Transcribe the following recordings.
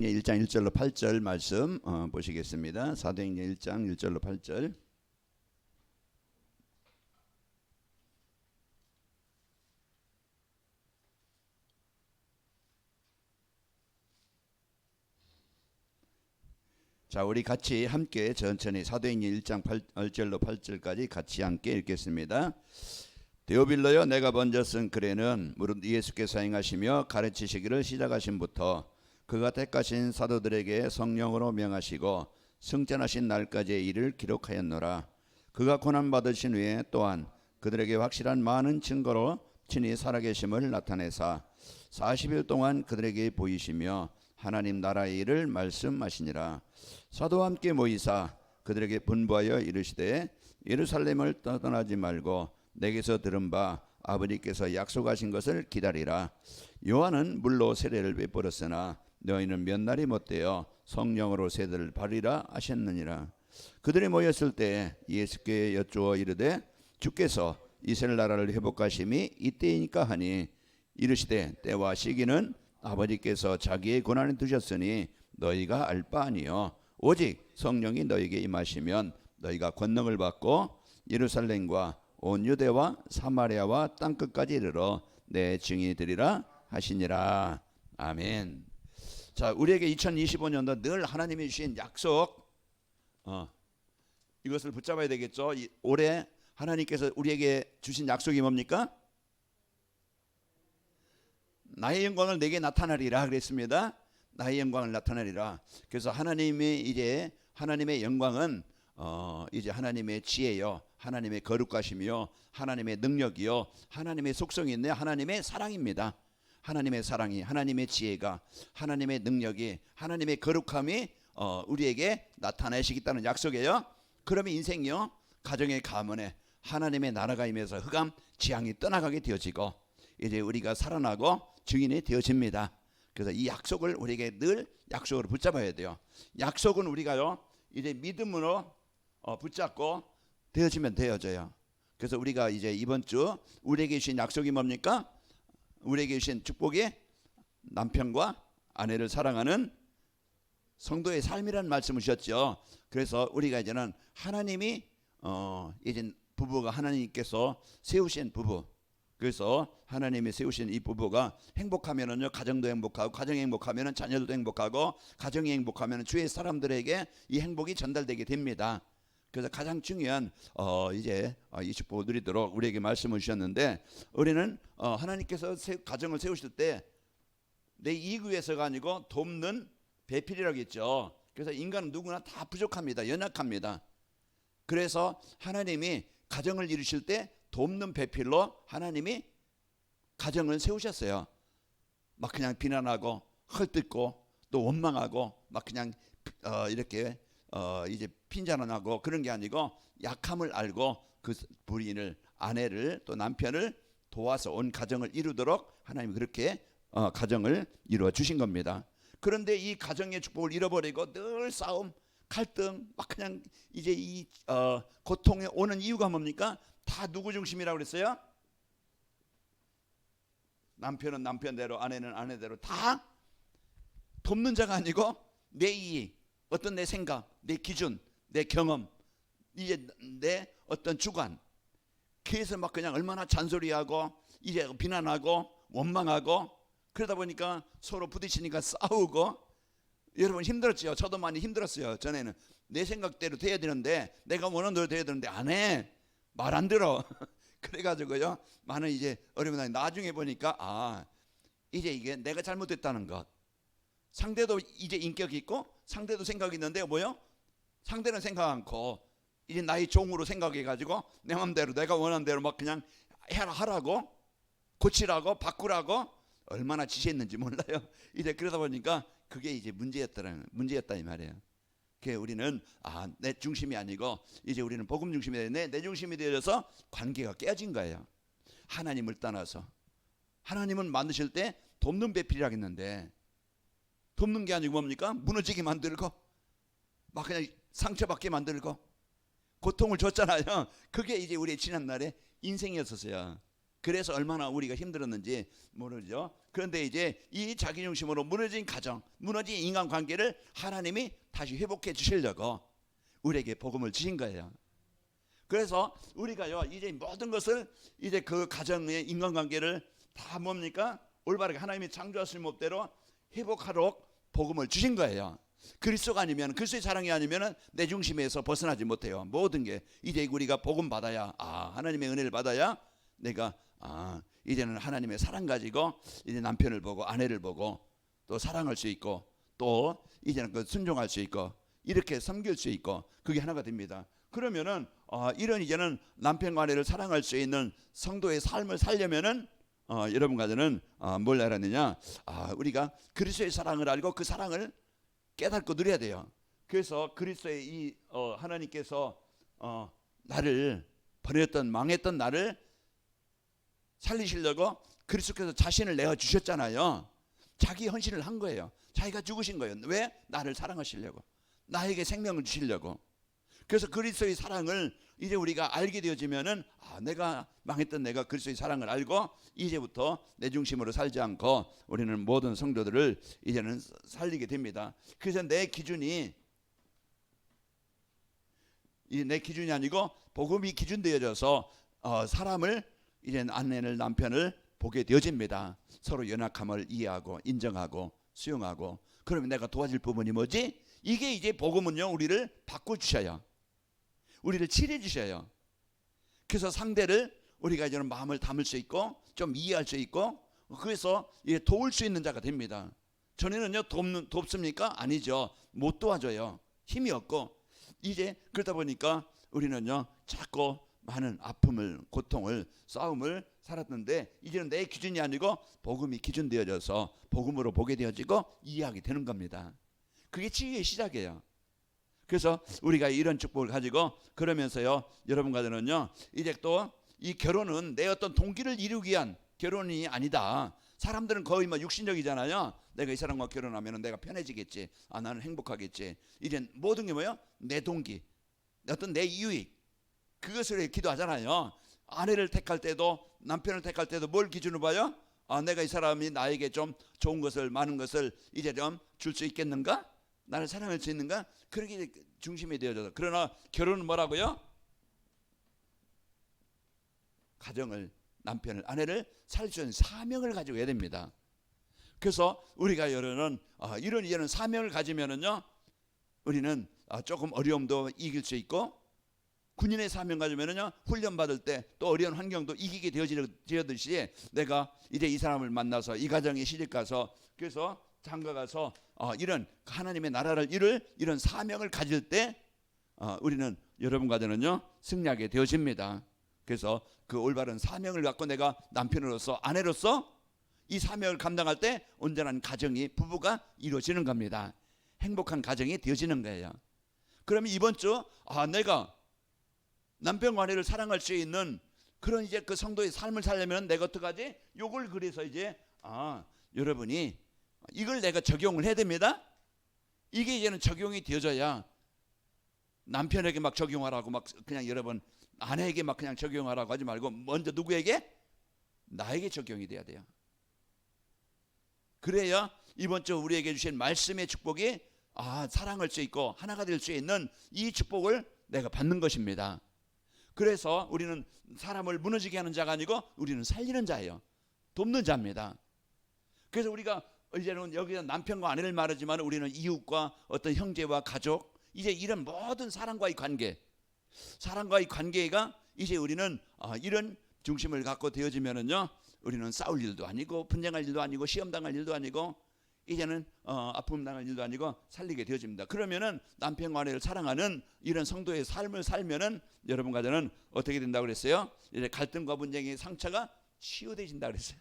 1장 1절로 8절 말씀 보시겠습니다. 사도행전 1장 1절로 8절. 자, 우리 같이 함께 천천히 사도행전 1장 8절로 8절까지 같이 함께 읽겠습니다. 데오빌로여, 내가 먼저 쓴 글에는 무릇 예수께서 행하시며 가르치시기를 시작하신부터 그가 택하신 사도들에게 성령으로 명하시고 승천하신 날까지의 일을 기록하였노라. 그가 고난받으신 후에 또한 그들에게 확실한 많은 증거로 친히 살아계심을 나타내사 40일 동안 그들에게 보이시며 하나님 나라의 일을 말씀하시니라. 사도와 함께 모이사 그들에게 분부하여 이르시되 예루살렘을 떠나지 말고 내게서 들은 바 아버지께서 약속하신 것을 기다리라. 요한은 물로 세례를 베풀었으나 너희는 몇 날이 못되어 성령으로 세례를 받으리라 하셨느니라. 그들이 모였을 때 예수께 여쭈어 이르되 주께서 이스라엘 나라를 회복하심이 이때이니까 하니 이르시되 때와 시기는 아버지께서 자기의 권한에 두셨으니 너희가 알 바 아니요 오직 성령이 너희에게 임하시면 너희가 권능을 받고 예루살렘과 온 유대와 사마리아와 땅끝까지 이르러 내 증인이 되리라 하시니라. 아멘. 자, 우리에게 2025년도 늘 하나님이 주신 약속, 이것을 붙잡아야 되겠죠. 올해 하나님께서 우리에게 주신 약속이 뭡니까? 나의 영광을 내게 나타나리라 그랬습니다. 나의 영광을 나타나리라. 그래서 하나님의 이제 하나님의 영광은 이제 하나님의 지혜요, 하나님의 거룩하심이요, 하나님의 능력이요, 하나님의 속성이 있네, 하나님의 사랑입니다. 하나님의 사랑이, 하나님의 지혜가, 하나님의 능력이, 하나님의 거룩함이 우리에게 나타내시겠다는 약속이에요. 그러면 인생이요, 가정의 가문에 하나님의 나라가 임해서 흑암 지향이 떠나가게 되어지고 이제 우리가 살아나고 증인이 되어집니다. 그래서 이 약속을 우리에게 늘 약속으로 붙잡아야 돼요. 약속은 우리가요 이제 믿음으로 붙잡고 되어지면 되어져요. 그래서 우리가 이제 이번 주 우리에게 주신 약속이 뭡니까? 우리에게 주신 축복이 남편과 아내를 사랑하는 성도의 삶이라는 말씀을 주셨죠. 그래서 우리가 이제는 하나님이 이제 부부가 하나님께서 세우신 부부, 그래서 하나님이 세우신 이 부부가 행복하면은요 가정도 행복하고, 가정이 행복하면은 자녀들도 행복하고, 가정이 행복하면은 주위의 사람들에게 이 행복이 전달되게 됩니다. 그래서 가장 중요한 이제 이 축복을 누리도록 우리에게 말씀을 주셨는데, 우리는 하나님께서 가정을 세우실 때 내 이익 위해서가 아니고 돕는 배필이라고 했죠. 그래서 인간은 누구나 다 부족합니다. 연약합니다. 그래서 하나님이 가정을 이루실 때 돕는 배필로 하나님이 가정을 세우셨어요. 막 그냥 비난하고 헐뜯고 또 원망하고 막 그냥 이렇게 이제 핀잔하고 그런 게 아니고 약함을 알고 그 부인을, 아내를, 또 남편을 도와서 온 가정을 이루도록 하나님이 그렇게 가정을 이루어 주신 겁니다. 그런데 이 가정의 축복을 잃어버리고 늘 싸움, 갈등, 막 그냥 이제 이 고통에 오는 이유가 뭡니까? 다 누구 중심이라고 그랬어요? 남편은 남편대로, 아내는 아내대로, 다 돕는 자가 아니고 내 이익, 어떤 내 생각, 내 기준, 내 경험, 이제 내 어떤 주관, 그래서 막 그냥 얼마나 잔소리하고 이제 비난하고 원망하고, 그러다 보니까 서로 부딪히니까 싸우고. 여러분 힘들었죠? 저도 많이 힘들었어요. 전에는 내 생각대로 돼야 되는데, 내가 원하는 대로 돼야 되는데 안 해. 말 안 들어. 그래가지고요 많은 이제 어려움이 나중에 보니까 이제 이게 내가 잘못됐다는 것. 상대도 이제 인격이 있고 상대도 생각이 있는데 뭐요? 상대는 생각 않고 이제 나의 종으로 생각해가지고 내 마음대로 내가 원하는 대로 막 그냥 하라고, 고치라고, 바꾸라고 얼마나 지시했는지 몰라요. 이제 그러다 보니까 그게 이제 문제였다 이 말이에요. 그 우리는 내 중심이 아니고 이제 우리는 복음 중심이 되는데 내 중심이 되어서 관계가 깨진 거예요. 하나님을 떠나서. 하나님은 만드실 때 돕는 배필이라고 했는데, 돕는 게 아니고 뭡니까? 무너지게 만들고 막 그냥 상처받게 만들고 고통을 줬잖아요. 그게 이제 우리의 지난날의 인생이었었어요. 그래서 얼마나 우리가 힘들었는지 모르죠. 그런데 이제 이 자기중심으로 무너진 가정, 무너진 인간관계를 하나님이 다시 회복해 주시려고 우리에게 복음을 주신 거예요. 그래서 우리가요 이제 모든 것을 이제 그 가정의 인간관계를 다 뭡니까? 올바르게 하나님이 창조하신 법대로 회복하도록 복음을 주신 거예요. 그리스도가 아니면, 그리스도의 사랑이 아니면 내 중심에서 벗어나지 못해요. 모든 게 이제 우리가 복음 받아야, 하나님의 은혜를 받아야 내가 이제는 하나님의 사랑 가지고 이제 남편을 보고 아내를 보고 또 사랑할 수 있고 또 이제는 그 순종할 수 있고 이렇게 섬길 수 있고 그게 하나가 됩니다. 그러면은 이런 이제는 남편과 아내를 사랑할 수 있는 성도의 삶을 살려면은 여러분과는 뭘 알았느냐? 우리가 그리스도의 사랑을 알고 그 사랑을 깨닫고 누려야 돼요. 그래서 그리스도의 이 하나님께서 나를 버렸던 망했던 나를 살리시려고 그리스도께서 자신을 내어 주셨잖아요. 자기 헌신을 한 거예요. 자기가 죽으신 거예요. 왜? 나를 사랑하시려고, 나에게 생명을 주시려고. 그래서 그리스도의 사랑을 이제 우리가 알게 되어지면은 내가 망했던 내가 그리스도의 사랑을 알고 이제부터 내 중심으로 살지 않고 우리는 모든 성도들을 이제는 살리게 됩니다. 그래서 내 기준이 아니고 복음이 기준 되어져서 사람을 이제 아내를 남편을 보게 되어집니다. 서로 연약함을 이해하고 인정하고 수용하고. 그러면 내가 도와줄 부분이 뭐지? 이게 이제 복음은요 우리를 바꿔주셔요. 우리를 칠해주셔요. 그래서 상대를 우리가 이제는 마음을 담을 수 있고 좀 이해할 수 있고 그래서 도울 수 있는 자가 됩니다. 전에는요 돕습니까? 아니죠. 못 도와줘요. 힘이 없고. 이제 그러다 보니까 우리는요 자꾸 많은 아픔을, 고통을, 싸움을 살았는데 이제는 내 기준이 아니고 복음이 기준 되어져서 복음으로 보게 되어지고 이해하게 되는 겁니다. 그게 치유의 시작이에요. 그래서 우리가 이런 축복을 가지고 그러면서요 여러분과는요 이제 또 이 결혼은 내 어떤 동기를 이루기 위한 결혼이 아니다. 사람들은 거의 육신적이잖아요. 내가 이 사람과 결혼하면 내가 편해지겠지, 나는 행복하겠지. 이제 모든 게 뭐예요? 내 동기, 어떤 내 유익, 그것을 기도하잖아요. 아내를 택할 때도 남편을 택할 때도 뭘 기준으로 봐요? 내가 이 사람이 나에게 좀 좋은 것을, 많은 것을 이제 좀 줄 수 있겠는가? 나를 사랑할 수 있는가? 그렇게 중심이 되어져서. 그러나 결혼은 뭐라고요? 가정을, 남편을, 아내를 살릴 수 있는 사명을 가지고 해야 됩니다. 그래서 우리가 이런 이제는 사명을 가지면은요 우리는 조금 어려움도 이길 수 있고, 군인의 사명 가지면은요 훈련 받을 때 또 어려운 환경도 이기게 되어지듯이 내가 이제 이 사람을 만나서 이 가정에 시집 가서 그래서 장가 가서 이런 하나님의 나라를 이룰 이런 사명을 가질 때 우리는 여러분과는요 승리하게 되어집니다. 그래서 그 올바른 사명을 갖고 내가 남편으로서 아내로서 이 사명을 감당할 때 온전한 가정이, 부부가 이루어지는 겁니다. 행복한 가정이 되어지는 거예요. 그러면 이번 주 내가 남편과 아내를 사랑할 수 있는 그런 이제 그 성도의 삶을 살려면 내가 어떡하지? 요걸 그래서 이제 여러분이 이걸 내가 적용을 해야 됩니다. 이게 이제는 적용이 되어져야 남편에게 막 적용하라고 막 그냥 여러분 아내에게 막 그냥 적용하라고 하지 말고 먼저 누구에게? 나에게 적용이 돼야 돼요. 그래야 이번 주 우리에게 주신 말씀의 축복이 사랑할 수 있고 하나가 될 수 있는 이 축복을 내가 받는 것입니다. 그래서 우리는 사람을 무너지게 하는 자가 아니고 우리는 살리는 자예요. 돕는 자입니다. 그래서 우리가 이제는 여기서 남편과 아내를 말하지만 우리는 이웃과 어떤 형제와 가족, 이제 이런 모든 사랑과의 관계가 이제 우리는 이런 중심을 갖고 되어지면은요 우리는 싸울 일도 아니고 분쟁할 일도 아니고 시험 당할 일도 아니고 이제는 아픔 당할 일도 아니고 살리게 되어집니다. 그러면은 남편과 아내를 사랑하는 이런 성도의 삶을 살면은 여러분과 저는 어떻게 된다고 그랬어요? 이제 갈등과 분쟁의 상처가 치유되진다 그랬어요.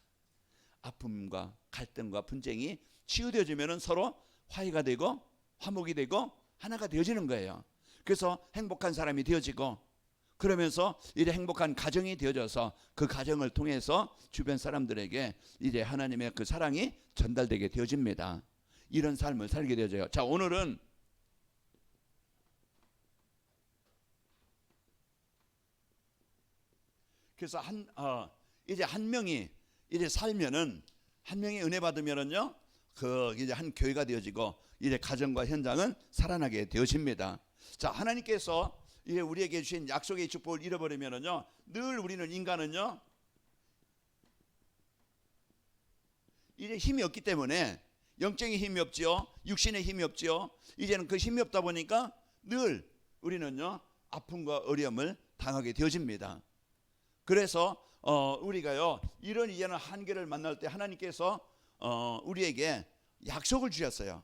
아픔과 갈등과 분쟁이 치유되어지면은 서로 화해가 되고 화목이 되고 하나가 되어지는 거예요. 그래서 행복한 사람이 되어지고 그러면서 이제 행복한 가정이 되어져서 그 가정을 통해서 주변 사람들에게 이제 하나님의 그 사랑이 전달되게 되어집니다. 이런 삶을 살게 되어져요. 자, 오늘은 그래서 이제 한 명이 이제 살면은, 한 명이 은혜 받으면은요, 그 이제 한 교회가 되어지고 이제 가정과 현장은 살아나게 되어집니다. 자, 하나님께서 이제 우리에게 주신 약속의 축복을 잃어버리면은요, 늘 우리는 인간은요, 이제 힘이 없기 때문에, 영적인 힘이 없지요, 육신의 힘이 없지요. 이제는 그 힘이 없다 보니까 늘 우리는요, 아픔과 어려움을 당하게 되어집니다. 그래서 우리가요, 이런 이제는 한계를 만날 때 하나님께서 우리에게 약속을 주셨어요.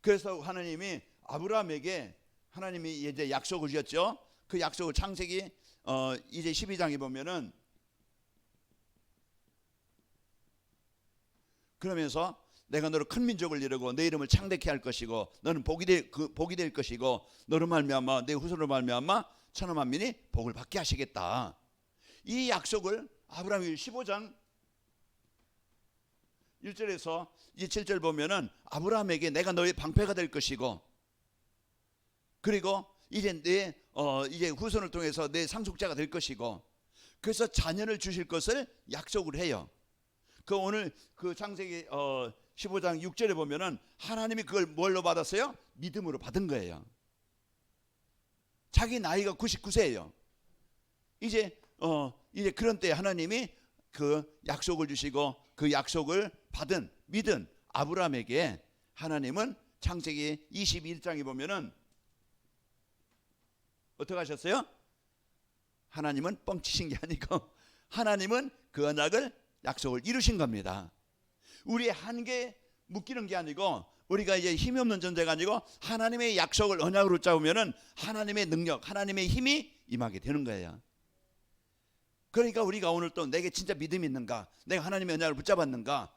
그래서 하나님이 아브라함에게 하나님이 이제 약속을 주셨죠. 그 약속을 창세기 이제 12장에 보면은, 그러면서 내가 너를 큰 민족을 이루고 내 이름을 창대케 할 것이고 너는 복이 될 것이고 너로 말미암아 내 후손으로 말미암아 천하 만민이 복을 받게 하시겠다. 이 약속을 아브라함이 15장 1절에서 이제 7절 보면은, 아브라함에게 내가 너의 방패가 될 것이고, 그리고 이제 내 이제 후손을 통해서 내 상속자가 될 것이고, 그래서 자녀를 주실 것을 약속을 해요. 그 오늘 그 창세기 15장 6절에 보면은 하나님이 그걸 뭘로 받았어요? 믿음으로 받은 거예요. 자기 나이가 99세예요. 이제 그런 때 하나님이 그 약속을 주시고, 그 약속을 받은 믿은 아브라함에게 하나님은 창세기 21장에 보면은 어떻게 하셨어요? 하나님은 뻥치신 게 아니고 하나님은 그 언약을, 약속을 이루신 겁니다. 우리의 한계에 묶이는 게 아니고, 우리가 이제 힘이 없는 존재가 아니고 하나님의 약속을 언약으로 잡으면은 하나님의 능력, 하나님의 힘이 임하게 되는 거예요. 그러니까 우리가 오늘 또 내게 진짜 믿음이 있는가, 내가 하나님의 언약을 붙잡았는가,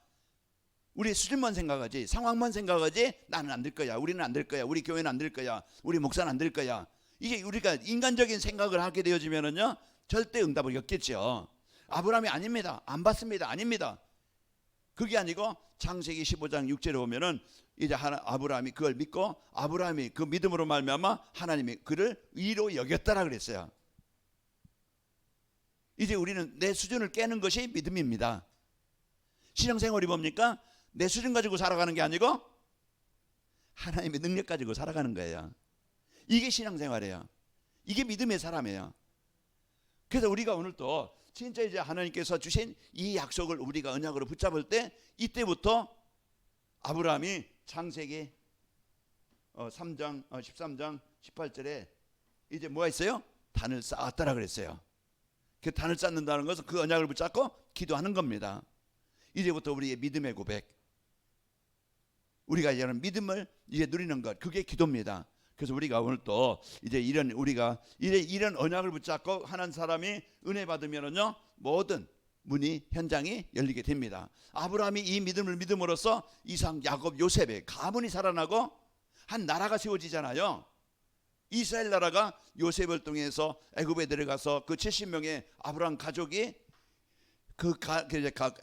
우리 수준만 생각하지, 상황만 생각하지, 나는 안 될 거야, 우리는 안 될 거야, 우리 교회는 안 될 거야, 우리 목사는 안 될 거야. 이게 우리가 인간적인 생각을 하게 되어지면은요, 절대 응답을 얻겠죠. 아브라함이 아닙니다, 안 받습니다, 아닙니다. 그게 아니고 창세기 15장 6절에 보면은 이제 아브라함이 그걸 믿고, 아브라함이 그 믿음으로 말미암아 하나님이 그를 의로 여겼다라 그랬어요. 이제 우리는 내 수준을 깨는 것이 믿음입니다. 신앙생활이 뭡니까? 내 수준 가지고 살아가는 게 아니고 하나님의 능력 가지고 살아가는 거예요. 이게 신앙생활이에요. 이게 믿음의 사람이에요. 그래서 우리가 오늘 또 진짜 이제 하나님께서 주신 이 약속을 우리가 언약으로 붙잡을 때, 이때부터 아브라함이 창세기 13장 18절에 이제 뭐가 있어요? 단을 쌓았다라 그랬어요. 그 단을 쌓는다는 것은 그 언약을 붙잡고 기도하는 겁니다. 이제부터 우리의 믿음의 고백, 우리가 이제는 믿음을 이제 누리는 것, 그게 기도입니다. 그래서 우리가 오늘 또 이제 우리가 이런 언약을 붙잡고 하는 사람이 은혜 받으면은요, 모든 문이, 현장이 열리게 됩니다. 아브라함이 이 믿음을 믿음으로써 이삭, 야곱, 요셉의 가문이 살아나고 한 나라가 세워지잖아요. 이스라엘 나라가 요셉을 통해서 애굽에 내려가서 그 70명의 아브라함 가족이 그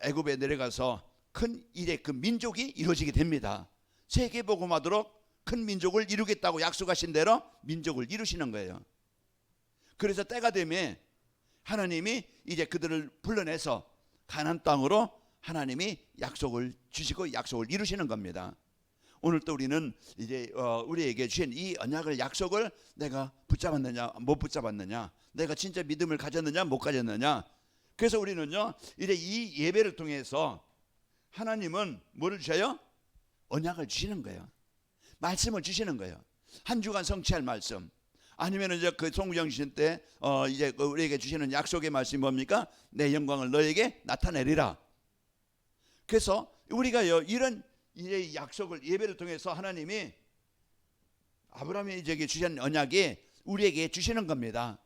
애굽에 내려가서 큰 일의 그 민족이 이루어지게 됩니다. 세계 복음화도록 큰 민족을 이루겠다고 약속하신 대로 민족을 이루시는 거예요. 그래서 때가 되면 하나님이 이제 그들을 불러내서 가나안 땅으로 하나님이 약속을 주시고 약속을 이루시는 겁니다. 오늘 또 우리는 이제 우리에게 주신 이 언약을, 약속을 내가 붙잡았느냐 못 붙잡았느냐, 내가 진짜 믿음을 가졌느냐 못 가졌느냐. 그래서 우리는요, 이제 이 예배를 통해서 하나님은 뭐를 주셔요? 언약을 주시는 거예요. 말씀을 주시는 거예요. 한 주간 성취할 말씀, 아니면 이제 그 송구정 주신 때 이제 우리에게 주시는 약속의 말씀이 뭡니까? 내 영광을 너에게 나타내리라. 그래서 우리가요, 이런 이제 약속을, 예배를 통해서 하나님이 아브라함이 이제 주신 언약이 우리에게 주시는 겁니다.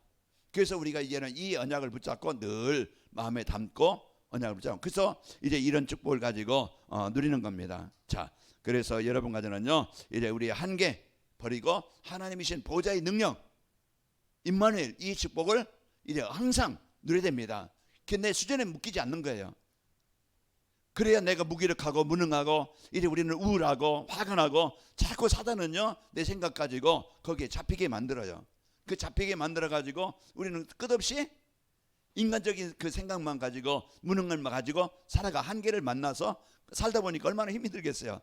그래서 우리가 이제는 이 언약을 붙잡고 늘 마음에 담고 언약을 붙잡고, 그래서 이제 이런 축복을 가지고 누리는 겁니다. 자, 그래서 여러분 가정은요, 이제 우리의 한계 버리고 하나님이신 보좌의 능력, 임마누엘, 이 축복을 이제 항상 누려야 됩니다. 그게 내 수준에 묶이지 않는 거예요. 그래야 내가 무기력하고 무능하고 이제 우리는 우울하고 화가 나고, 자꾸 사단은요 내 생각 가지고 거기에 잡히게 만들어요. 그 잡히게 만들어 가지고 우리는 끝없이 인간적인 그 생각만 가지고 무능력만 가지고 살아가 한계를 만나서 살다 보니까 얼마나 힘이 들겠어요.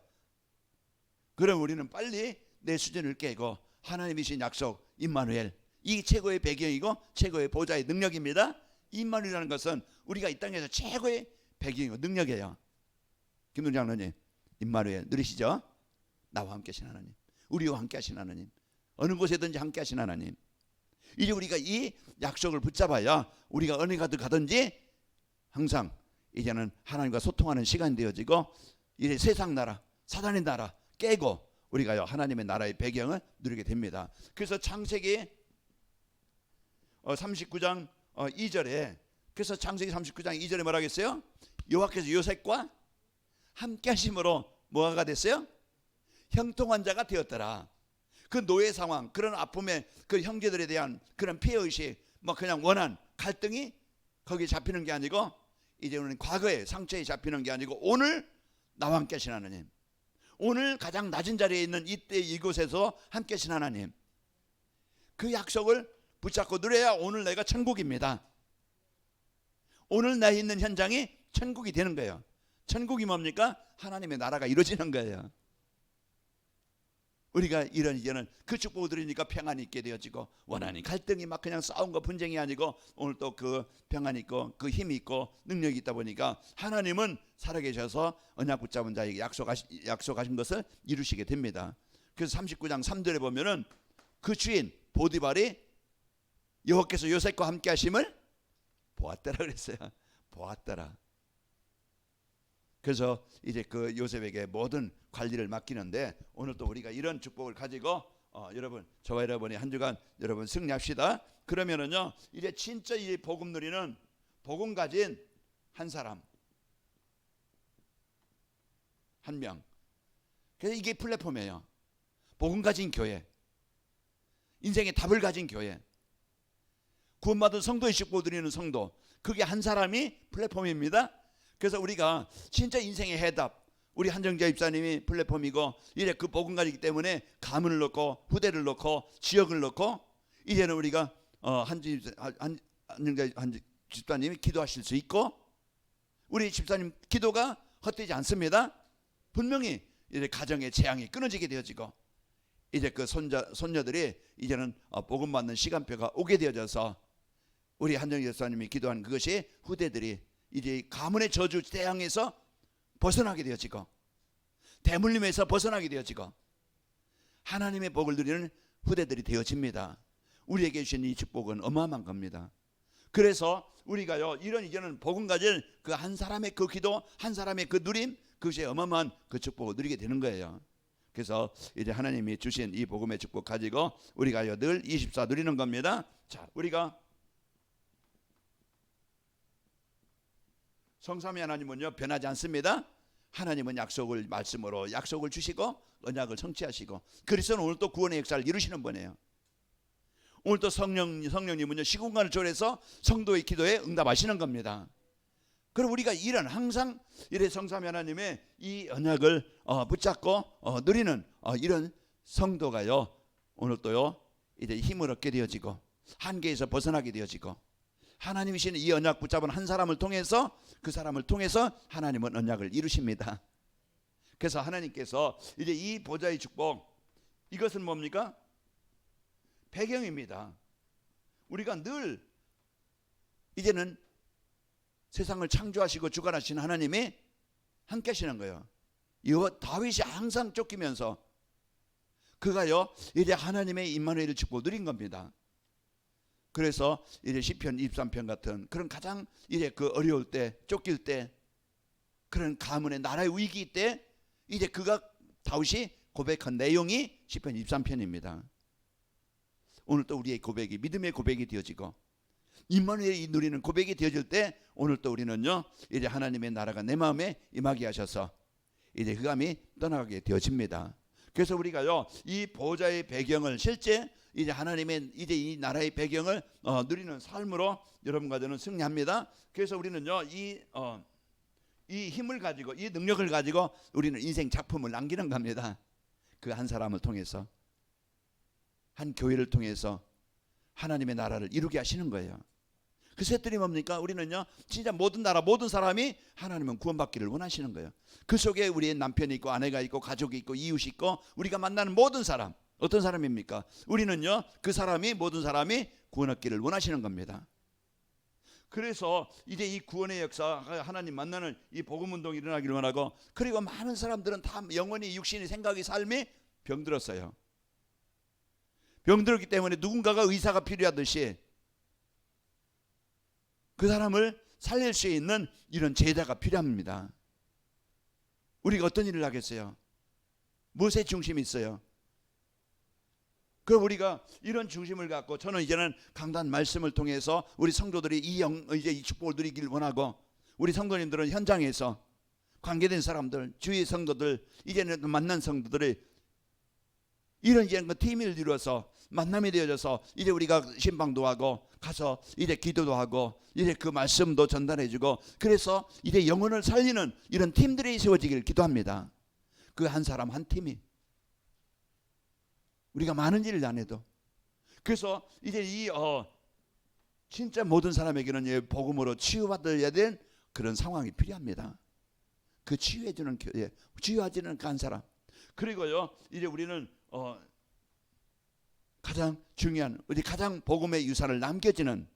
그럼 우리는 빨리 내 수준을 깨고 하나님이신 약속 임마누엘, 이 최고의 배경이고 최고의 보좌의 능력입니다. 임마누엘이라는 것은 우리가 이 땅에서 최고의 배경이고 능력이에요. 김동재 장로님, 임마누엘 누리시죠? 나와 함께 하신 하나님, 우리와 함께 하신 하나님, 어느 곳에든지 함께 하신 하나님. 이제 우리가 이 약속을 붙잡아야 우리가 어느 가든지 항상 이제는 하나님과 소통하는 시간이 되어지고, 이제 세상 나라, 사단의 나라 깨고 우리가요 하나님의 나라의 배경을 누리게 됩니다. 그래서 창세기 39장 2절에, 그래서 창세기 39장 2절에 뭐라 하겠어요? 여호와께서 요셉과 함께 하심으로 뭐가 됐어요? 형통한 자가 되었더라. 그 노예 상황, 그런 아픔에 그 형제들에 대한 그런 피해의식, 뭐 그냥 원한 갈등이 거기에 잡히는 게 아니고, 이제 우리는 과거의 상처에 잡히는 게 아니고 오늘 나와 함께 하신 하나님, 오늘 가장 낮은 자리에 있는 이때 이곳에서 함께 하신 하나님, 그 약속을 붙잡고 누려야 오늘 내가 천국입니다. 오늘 나 있는 현장이 천국이 되는 거예요. 천국이 뭡니까? 하나님의 나라가 이루어지는 거예요. 우리가 이제는 그 축복을 드리니까 평안이 있게 되어지고, 원하니 갈등이 막 그냥 싸움과 분쟁이 아니고 오늘 또 그 평안이 있고 그 힘이 있고 능력이 있다 보니까 하나님은 살아계셔서 언약 붙잡은 자에게 약속하신 것을 이루시게 됩니다. 그래서 39장 3절에 보면은 그 주인 보디발이 여호와께서 요셉과 함께 하심을 보았더라 그랬어요. 보았더라. 그래서 이제 그 요셉에게 모든 관리를 맡기는데, 오늘 또 우리가 이런 축복을 가지고 여러분, 저와 여러분이 한 주간 여러분 승리합시다. 그러면은요 이제 진짜 이 복음 누리는, 복음 가진 한 사람, 한 명, 그래서 이게 플랫폼이에요. 복음 가진 교회, 인생의 답을 가진 교회, 구원받은 성도의 축복을 누리는 성도, 그게 한 사람이 플랫폼입니다. 그래서 우리가 진짜 인생의 해답, 우리 한정자 입사님이 플랫폼이고, 이제 그 복음 가지기 때문에 가문을 넣고 후대를 넣고 지역을 넣고, 이제는 우리가 한정자 집사님이 기도하실 수 있고, 우리 집사님 기도가 헛되지 않습니다. 분명히 이제 가정의 재앙이 끊어지게 되어지고, 이제 그 손녀들이 이제는 복음 받는 시간표가 오게 되어져서, 우리 한정자 집사님이 기도한 그것이 후대들이 이제 가문의 저주 재앙에서 벗어나게 되어지고, 대물림에서 벗어나게 되어지고, 하나님의 복을 누리는 후대들이 되어집니다. 우리에게 주신 이 축복은 어마어마한 겁니다. 그래서 우리가요 이제는 복음 가질 그 한 사람의 그 기도, 한 사람의 그 누림, 그것이 어마어마한 그 축복을 누리게 되는 거예요. 그래서 이제 하나님이 주신 이 복음의 축복 가지고 우리가요 늘 24 누리는 겁니다. 자, 우리가 성삼위 하나님은요 변하지 않습니다. 하나님은 약속을 말씀으로 약속을 주시고 언약을 성취하시고, 그리스도는 오늘 또 구원의 역사를 이루시는 분이에요. 오늘 또 성령님은요 시공간을 초월해서 성도의 기도에 응답하시는 겁니다. 그럼 우리가 이런 항상 이래 성삼위 하나님의 이 언약을 붙잡고 누리는 이런 성도가요 오늘 또요 이제 힘을 얻게 되어지고, 한계에서 벗어나게 되어지고, 하나님이신 이 언약 붙잡은 한 사람을 통해서, 그 사람을 통해서 하나님은 언약을 이루십니다. 그래서 하나님께서 이제 이 보좌의 축복, 이것은 뭡니까? 배경입니다. 우리가 늘 이제는 세상을 창조하시고 주관하신 하나님이 함께 하시는 거예요. 다윗이 항상 쫓기면서 그가요 이제 하나님의 임마누엘을 축복 누린 겁니다. 그래서 이제 시편 23편 같은 그런 가장 이제 그 어려울 때, 쫓길 때, 그런 가문의 나라의 위기 때 이제 다윗이 고백한 내용이 시편 23편입니다. 오늘 또 우리의 고백이 믿음의 고백이 되어지고 임마누엘이 누리는 고백이 되어질 때, 오늘 또 우리는요 이제 하나님의 나라가 내 마음에 임하게 하셔서 이제 흑암이 떠나가게 되어집니다. 그래서 우리가요 이 보좌의 배경을 실제 이제 하나님의 이제 이 나라의 배경을 누리는 삶으로 여러분과 저는 승리합니다. 그래서 우리는요 이 힘을 가지고, 이 능력을 가지고 우리는 인생 작품을 남기는 겁니다. 그 한 사람을 통해서, 한 교회를 통해서 하나님의 나라를 이루게 하시는 거예요. 그 셋들이 뭡니까? 우리는요 진짜 모든 나라 모든 사람이 하나님은 구원받기를 원하시는 거예요. 그 속에 우리의 남편이 있고 아내가 있고 가족이 있고 이웃이 있고 우리가 만나는 모든 사람, 어떤 사람입니까? 우리는요 그 사람이 모든 사람이 구원 얻기를 원하시는 겁니다. 그래서 이제 이 구원의 역사, 하나님 만나는 이 복음 운동이 일어나기를 원하고, 그리고 많은 사람들은 다 영혼이 육신이 생각이 삶이 병들었어요. 병들었기 때문에 누군가가 의사가 필요하듯이 그 사람을 살릴 수 있는 이런 제자가 필요합니다. 우리가 어떤 일을 하겠어요? 무엇에 중심이 있어요? 그럼 우리가 이런 중심을 갖고, 저는 이제는 강단 말씀을 통해서 우리 성도들이 이제 이 축복을 누리길 원하고, 우리 성도님들은 현장에서 관계된 사람들, 주위 성도들, 이제는 만난 성도들이 이런 이제 그 팀을 이루어서 만남이 되어져서 이제 우리가 신방도 하고 가서 이제 기도도 하고 이제 그 말씀도 전달해주고, 그래서 이제 영혼을 살리는 이런 팀들이 세워지기를 기도합니다. 그 한 사람 한 팀이, 우리가 많은 일을 안 해도. 그래서 이제 이 진짜 모든 사람에게는 복음으로 치유받아야 될 그런 상황이 필요합니다. 그 치유해주는 치유하지는 그 한 사람. 그리고요 이제 우리는 가장 중요한, 우리 가장 복음의 유산을 남겨지는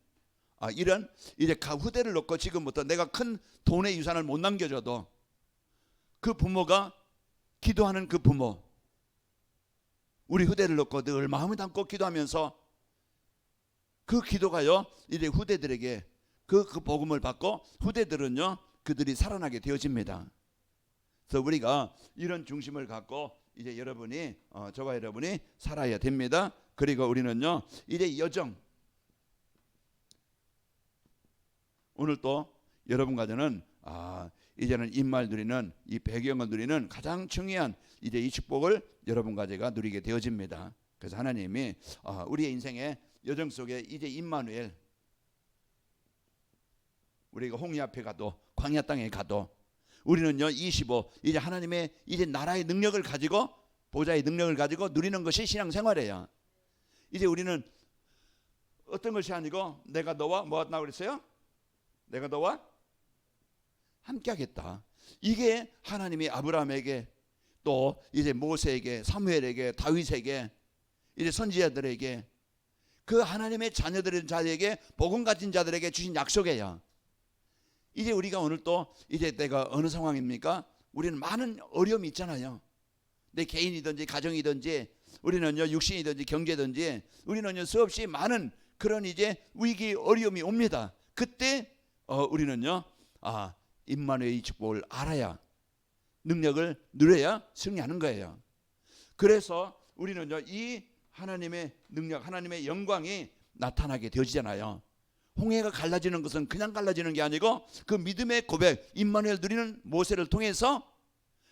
이런 이제 후대를 놓고, 지금부터 내가 큰 돈의 유산을 못 남겨줘도 그 부모가 기도하는 그 부모, 우리 후대를 놓고 늘 마음을 담고 기도하면서 그 기도가요 이제 후대들에게 그 복음을 받고 후대들은요 그들이 살아나게 되어집니다. 그래서 우리가 이런 중심을 갖고 이제 여러분이 저와 여러분이 살아야 됩니다. 그리고 우리는요 이제 여정, 오늘 또 여러분과 저는 이제는 입말 누리는 이 배경을 누리는 가장 중요한 이제 이 축복을 여러분과 제가 누리게 되어집니다. 그래서 하나님이 우리의 인생의 여정 속에 이제 임마누엘, 우리가 홍해 앞에 가도 광야 땅에 가도 우리는요 25 이제 하나님의 이제 나라의 능력을 가지고, 보좌의 능력을 가지고 누리는 것이 신앙생활이에요. 이제 우리는 어떤 것이 아니고 내가 너와 뭐 한다고 그랬어요? 내가 너와 함께 하겠다. 이게 하나님이 아브라함에게, 또 이제 모세에게, 사무엘에게, 다윗에게, 이제 선지자들에게, 그 하나님의 자녀들에게, 복음 가진 자들에게 주신 약속이에요. 이제 우리가 오늘 또 이제 내가 어느 상황입니까? 우리는 많은 어려움이 있잖아요. 내 개인이든지 가정이든지 우리는요 육신이든지 경제든지 우리는요 수없이 많은 그런 이제 위기 어려움이 옵니다. 그때 우리는요 임마누엘의 축복을 알아야, 능력을 누려야 승리하는 거예요. 그래서 우리는요 이 하나님의 능력, 하나님의 영광이 나타나게 되어지잖아요. 홍해가 갈라지는 것은 그냥 갈라지는 게 아니고 그 믿음의 고백, 임마누엘 누리는 모세를 통해서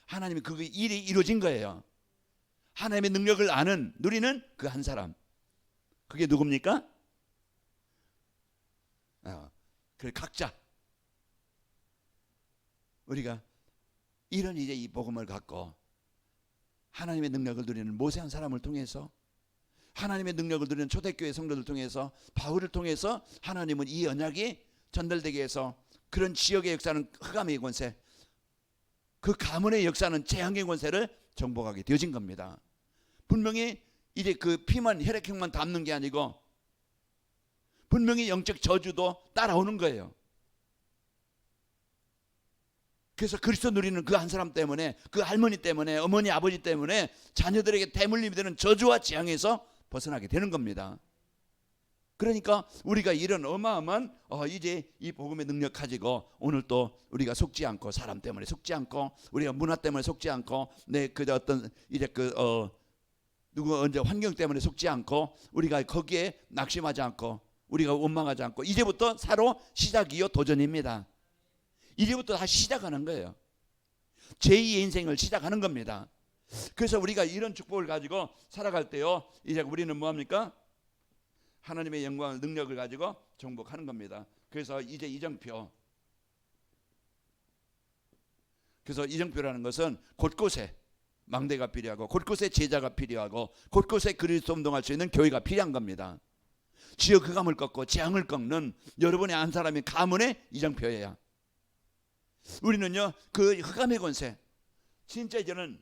하나님이 그 일이 이루어진 거예요. 하나님의 능력을 아는, 누리는 그 한 사람, 그게 누굽니까? 그 각자 우리가 이런 이제 이 복음을 갖고 하나님의 능력을 누리는 모세 한 사람을 통해서, 하나님의 능력을 누리는 초대교회 성도들 통해서, 바울을 통해서 하나님은 이 언약이 전달되게 해서 그런 지역의 역사는 흑암의 권세, 그 가문의 역사는 재앙의 권세를 정복하게 되어진 겁니다. 분명히 이제 그 피만 혈액형만 담는 게 아니고 분명히 영적 저주도 따라오는 거예요. 그래서 그리스도 누리는 그 한 사람 때문에, 그 할머니 때문에, 어머니 아버지 때문에 자녀들에게 대물림이 되는 저주와 재앙에서 벗어나게 되는 겁니다. 그러니까 우리가 이런 어마어마한 이제 이 복음의 능력 가지고 오늘 또 우리가 속지 않고, 사람 때문에 속지 않고, 우리가 문화 때문에 속지 않고, 그 어떤 이제 누구 언제 환경 때문에 속지 않고, 우리가 거기에 낙심하지 않고, 우리가 원망하지 않고, 이제부터 새로 시작이요 도전입니다. 이제부터 다시 시작하는 거예요. 제2의 인생을 시작하는 겁니다. 그래서 우리가 이런 축복을 가지고 살아갈 때요 이제 우리는 뭐합니까? 하나님의 영광, 능력을 가지고 정복하는 겁니다. 그래서 이제 이정표, 그래서 이정표라는 것은 곳곳에 망대가 필요하고, 곳곳에 제자가 필요하고, 곳곳에 그리스도 운동할 수 있는 교회가 필요한 겁니다. 지역 흑암을 꺾고 재앙을 꺾는 여러분의 한 사람의 가문의 이정표예요. 우리는요 그 흑암의 권세, 진짜 이제는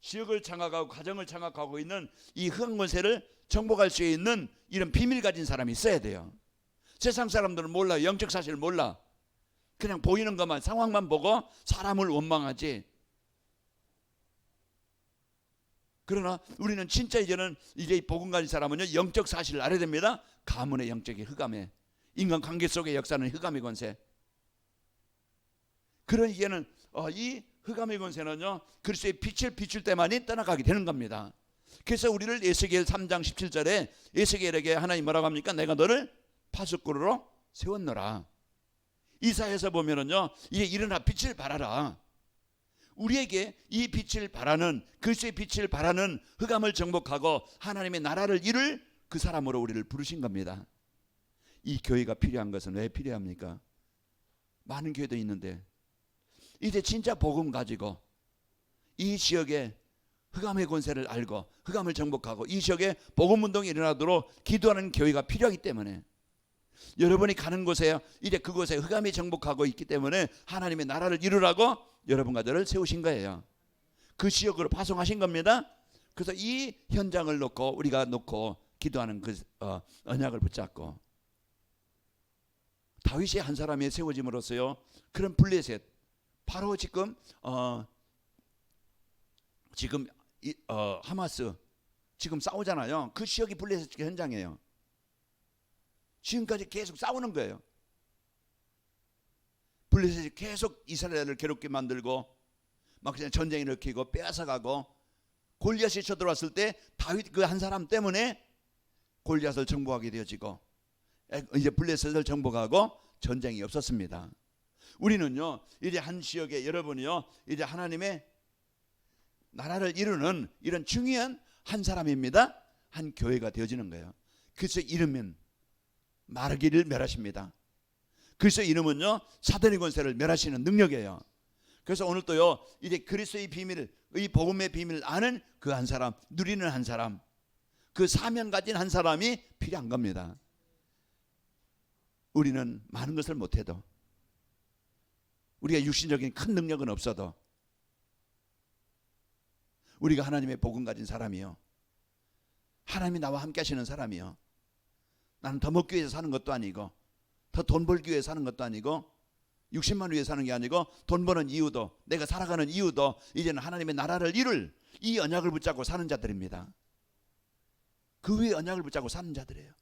지역을 장악하고 가정을 장악하고 있는 이 흑암 권세를 정복할 수 있는 이런 비밀 가진 사람이 있어야 돼요. 세상 사람들은 몰라요. 영적 사실을 몰라. 그냥 보이는 것만, 상황만 보고 사람을 원망하지. 그러나 우리는 진짜 이제는 이제 복음 가진 사람은요 영적 사실을 알아야 됩니다. 가문의 영적인 흑암에, 인간 관계 속의 역사는 흑암의 권세. 그런 이제는 이 흑암의 권세는요 그리스도의 빛을 비출 때만이 떠나가게 되는 겁니다. 그래서 우리를 에스겔 3장 17절에 에스겔에게 하나님 뭐라고 합니까? 내가 너를 파수꾼으로 세웠노라. 이사야에서 보면은요 이제 일어나 빛을 발하라. 우리에게 이 빛을 발하는, 그리스도의 빛을 발하는 흑암을 정복하고 하나님의 나라를 이룰 그 사람으로 우리를 부르신 겁니다. 이 교회가 필요한 것은 왜 필요합니까? 많은 교회도 있는데 이제 진짜 복음 가지고 이 지역에 흑암의 권세를 알고 흑암을 정복하고 이 지역에 복음 운동이 일어나도록 기도하는 교회가 필요하기 때문에, 여러분이 가는 곳에 이제 그곳에 흑암이 정복하고 있기 때문에 하나님의 나라를 이루라고 여러분과 저를 세우신 거예요. 그 지역으로 파송하신 겁니다. 그래서 이 현장을 놓고 우리가 놓고 기도하는 그 언약을 붙잡고 다윗이 한 사람이 세워짐으로써요 그런 블레셋, 바로 지금 하마스 지금 싸우잖아요. 그 지역이 블레셋 현장이에요. 지금까지 계속 싸우는 거예요. 블레셋이 계속 이스라엘을 괴롭게 만들고 막 그냥 전쟁 일으키고 빼앗아가고, 골리앗이 쳐들어왔을 때 다윗 그 한 사람 때문에 골리앗을 정복하게 되어지고 이제 블레셋을 정복하고 전쟁이 없었습니다. 우리는요 이제 한 지역에 여러분이요 이제 하나님의 나라를 이루는 이런 중요한 한 사람입니다. 한 교회가 되어지는 거예요. 그래서 이름은 마르기를 멸하십니다. 그래서 이름은요 사단의 권세를 멸하시는 능력이에요. 그래서 오늘 또요 이제 그리스도의 비밀을, 이 복음의 비밀을 아는 그 한 사람, 누리는 한 사람, 그 사명 가진 한 사람이 필요한 겁니다. 우리는 많은 것을 못해도, 우리가 육신적인 큰 능력은 없어도 우리가 하나님의 복음 가진 사람이요, 하나님이 나와 함께 하시는 사람이요, 나는 더 먹기 위해서 사는 것도 아니고 더 돈 벌기 위해서 사는 것도 아니고 60만 위해 사는 게 아니고 돈 버는 이유도, 내가 살아가는 이유도 이제는 하나님의 나라를 이룰 이 언약을 붙잡고 사는 자들입니다. 그 위에 언약을 붙잡고 사는 자들이에요.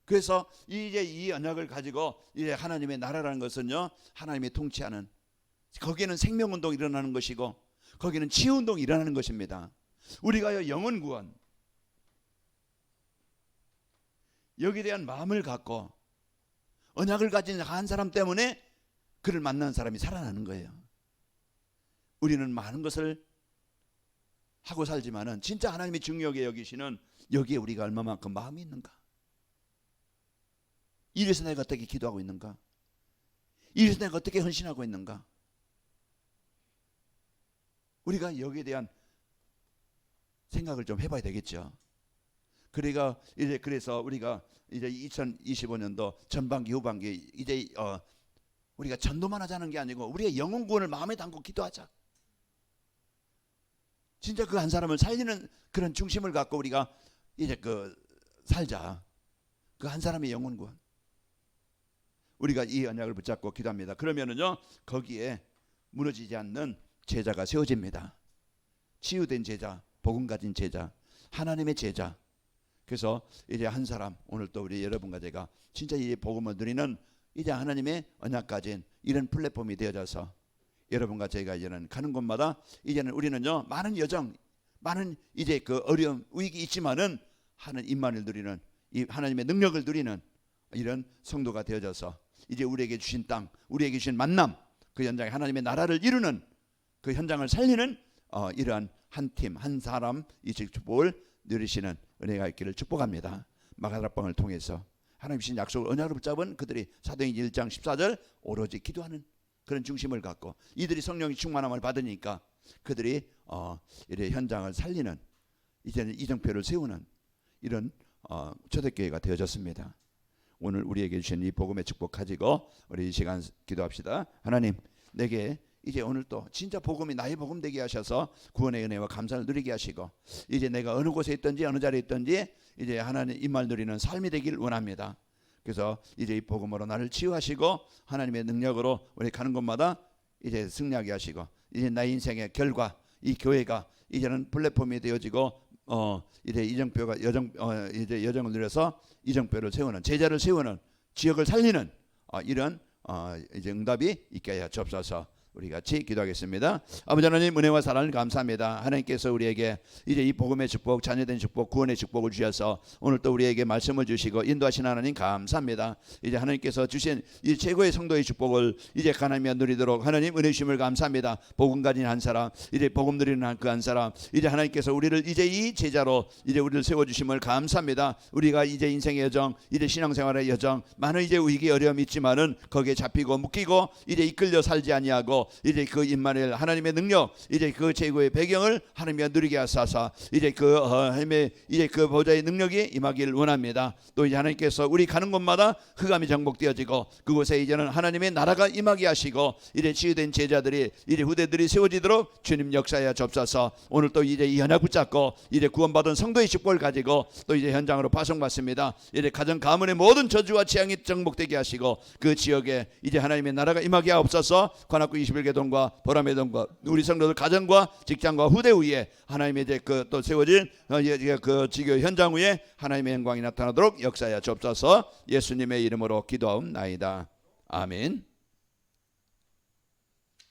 그래서 이제 이 언약을 가지고 이제 하나님의 나라라는 것은요 하나님이 통치하는, 거기에는 생명운동이 일어나는 것이고 거기는 치유운동이 일어나는 것입니다. 우리가요 영혼 구원, 여기에 대한 마음을 갖고 언약을 가진 한 사람 때문에 그를 만나는 사람이 살아나는 거예요. 우리는 많은 것을 하고 살지만은 진짜 하나님이 중요하게 여기시는 여기에 우리가 얼마만큼 마음이 있는가, 이래서 내가 어떻게 기도하고 있는가, 이래서 내가 어떻게 헌신하고 있는가, 우리가 여기에 대한 생각을 좀 해봐야 되겠죠. 그러니까 이제 그래서 우리가 이제 2025년도 전반기 후반기 이제 우리가 전도만 하자는 게 아니고 우리의 영혼 구원을 마음에 담고 기도하자. 진짜 그 한 사람을 살리는 그런 중심을 갖고 우리가 이제 살자. 그 한 사람의 영혼 구원. 우리가 이 언약을 붙잡고 기도합니다. 그러면은요 거기에 무너지지 않는 제자가 세워집니다. 치유된 제자, 복음 가진 제자, 하나님의 제자. 그래서 이제 한 사람, 오늘 또 우리 여러분과 제가 진짜 이 복음을 누리는 이제 하나님의 언약 가진 이런 플랫폼이 되어져서 여러분과 저희가 이제는 가는 곳마다 이제는 우리는요 많은 여정, 많은 이제 그 어려움, 위기 있지만은 하는 임만을 누리는, 이 하나님의 능력을 누리는 이런 성도가 되어져서 이제 우리에게 주신 땅, 우리에게 주신 만남, 그 현장에 하나님의 나라를 이루는 그 현장을 살리는 이러한 한 팀, 한 사람 이 축복을 누리시는 은혜가 있기를 축복합니다. 마가다락방을 통해서 하나님 주신 약속을 언약으로 붙잡은 그들이 사도행전 1장 14절 오로지 기도하는 그런 중심을 갖고 이들이 성령의 충만함을 받으니까 그들이 이래 현장을 살리는, 이제는 이정표를 세우는 이런 초대교회가 되어졌습니다. 오늘 우리에게 주신 이 복음의 축복 가지고 우리 이 시간 기도합시다. 하나님, 내게 이제 오늘 또 진짜 복음이 나의 복음 되게 하셔서 구원의 은혜와 감사를 누리게 하시고, 이제 내가 어느 곳에 있든지 어느 자리에 있든지 이제 하나님 입말 누리는 삶이 되길 원합니다. 그래서 이제 이 복음으로 나를 치유하시고 하나님의 능력으로 우리 가는 곳마다 이제 승리하게 하시고, 이제 나의 인생의 결과, 이 교회가 이제는 플랫폼이 되어지고 이제 이정표가 이제 여정을 누려서 이정표를 세우는, 제자를 세우는, 지역을 살리는 이런 이제 응답이 있게 하여 주옵소서. 우리 같이 기도하겠습니다. 아버지 하나님, 은혜와 사랑을 감사합니다. 하나님께서 우리에게 이제 이 복음의 축복, 자녀된 축복, 구원의 축복을 주셔서 오늘 또 우리에게 말씀을 주시고 인도하신 하나님 감사합니다. 이제 하나님께서 주신 이 최고의 성도의 축복을 이제 하나님이 누리도록 하나님 은혜 주심을 감사합니다. 복음 가진 한 사람, 이제 복음 누리는 그 한 사람, 이제 하나님께서 우리를 이제 이 제자로 이제 우리를 세워 주심을 감사합니다. 우리가 이제 인생의 여정, 이제 신앙생활의 여정, 많은 이제 위기 어려움이 있지만은 거기에 잡히고 묶이고 이제 이끌려 살지 아니하고 이제 그 임마누엘 하나님의 능력, 이제 그 최고의 배경을 하나님이 누리게 하소서. 이제 그 하나님의 이제 그 보좌의 능력이 임하기를 원합니다. 또 이제 하나님께서 우리 가는 곳마다 흑암이 정복되어지고 그곳에 이제는 하나님의 나라가 임하게 하시고 이제 치유된 제자들이 이제 후대들이 세워지도록 주님 역사하여 주옵소서. 오늘 또 이제 이 언약 붙잡고 이제 구원받은 성도의 축복을 가지고 또 이제 현장으로 파송받습니다. 이제 가정 가문의 모든 저주와 재앙이 정복되게 하시고 그 지역에 이제 하나님의 나라가 임하게 하옵소서. 관악구 21개 동과 보람의 동과 우리 성도들 가정과 직장과 후대 위에 하나님의 이제 그 또 세워진 그 지교 현장 위에 하나님의 영광이 나타나도록 역사하여 주옵소서. 예수님의 이름으로 기도하옵나이다. 아멘.